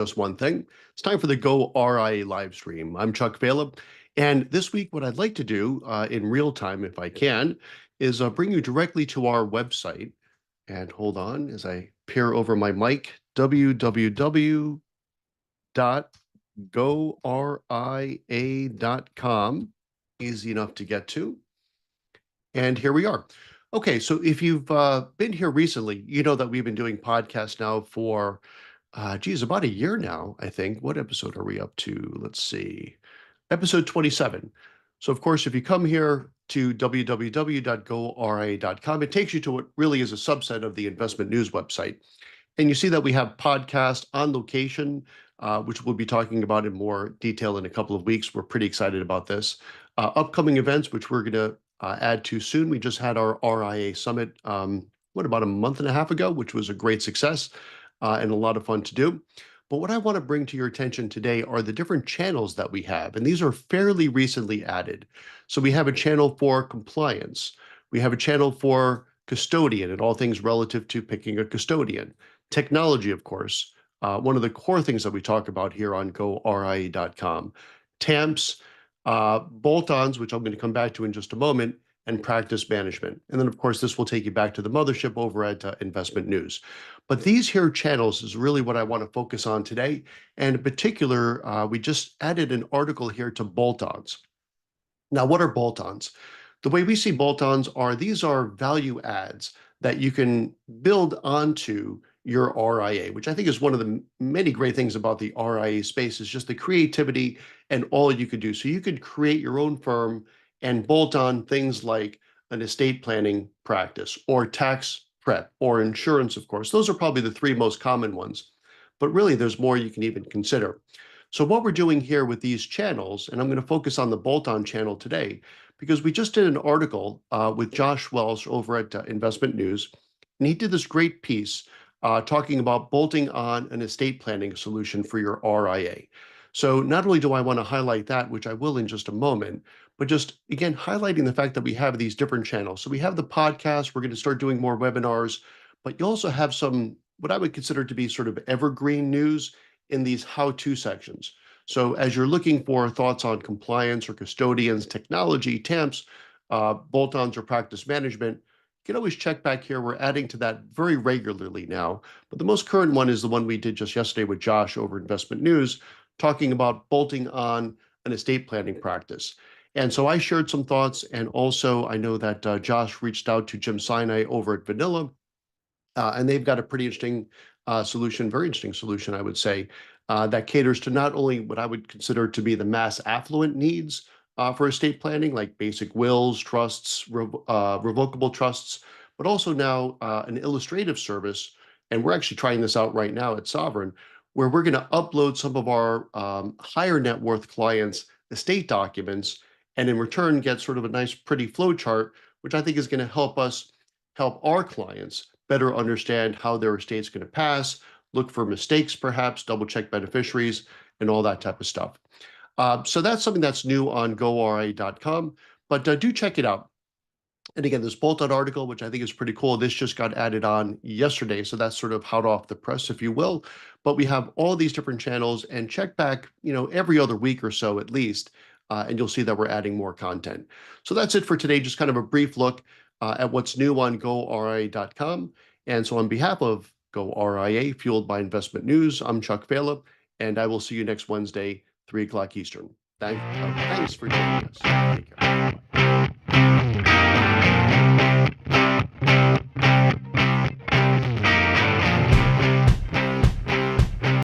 Just one thing. It's time for the Go RIA live stream. I'm Chuck Vela, and this week what I'd like to do in real time, if I can, is bring you directly to our website. And hold on as I peer over my mic, www.goria.com. Easy enough to get to. And here we are. Okay, so if you've been here recently, you know that we've been doing podcasts now for about a year now, I think. What episode are we up to? Let's see. Episode 27. So, of course, if you come here to www.goria.com, it takes you to what really is a subset of the investment news website. And you see that we have podcast on location, which we'll be talking about in more detail in a couple of weeks. We're pretty excited about this. Upcoming events, which we're going to add to soon. We just had our RIA summit, about a month and a half ago, which was a great success and a lot of fun to do. But what I want to bring to your attention today are the different channels that we have, and these are fairly recently added. So we have a channel for compliance. We have a channel for custodian and all things relative to picking a custodian. Technology, of course, one of the core things that we talk about here on GoRIA.com. TAMPs, bolt-ons, which I'm going to come back to in just a moment, and practice management. And then, of course, this will take you back to the mothership over at Investment News. But these here channels is really what I want to focus on today. And in particular, we just added an article here to bolt-ons. Now, what are bolt-ons? The way we see bolt-ons are these are value adds that you can build onto your RIA, which I think is one of the many great things about the RIA space is just the creativity and all you could do. So you could create your own firm and bolt on things like an estate planning practice or tax prep or insurance, of course. Those are probably the three most common ones, but really there's more you can even consider. So what we're doing here with these channels, and I'm going to focus on the bolt-on channel today, because we just did an article with Josh Welsh over at Investment News, and he did this great piece talking about bolting on an estate planning solution for your RIA. So not only do I want to highlight that, which I will in just a moment, but just, again, highlighting the fact that we have these different channels. So we have the podcast, we're going to start doing more webinars, but you also have some, what I would consider to be sort of evergreen news in these how-to sections. So as you're looking for thoughts on compliance or custodians, technology, TAMPs, bolt-ons or practice management, you can always check back here. We're adding to that very regularly now. But the most current one is the one we did just yesterday with Josh over Investment News, talking about bolting on an estate planning practice. And so I shared some thoughts, and also I know that Josh reached out to Jim Sinai over at Vanilla, and they've got a pretty interesting solution, very interesting solution, I would say, that caters to not only what I would consider to be the mass affluent needs for estate planning, like basic wills, trusts, revocable trusts, but also now an illustrative service, and we're actually trying this out right now at Sovereign, where we're going to upload some of our higher net worth clients' estate documents, and in return get sort of a nice, pretty flow chart, which I think is going to help us help our clients better understand how their estate's going to pass, look for mistakes, perhaps, double check beneficiaries, and all that type of stuff. So that's something that's new on GoRIA.com, but do check it out. And again, this bolt-on article, which I think is pretty cool, this just got added on yesterday, so that's sort of hot off the press, if you will. But we have all these different channels, and check back, every other week or so at least, and you'll see that we're adding more content. So that's it for today, just kind of a brief look at what's new on GoRIA.com. And so on behalf of GoRIA, fueled by Investment News, I'm Chuck Vela, and I will see you next Wednesday, 3 o'clock Eastern. Thanks for joining us. Take care. Bye.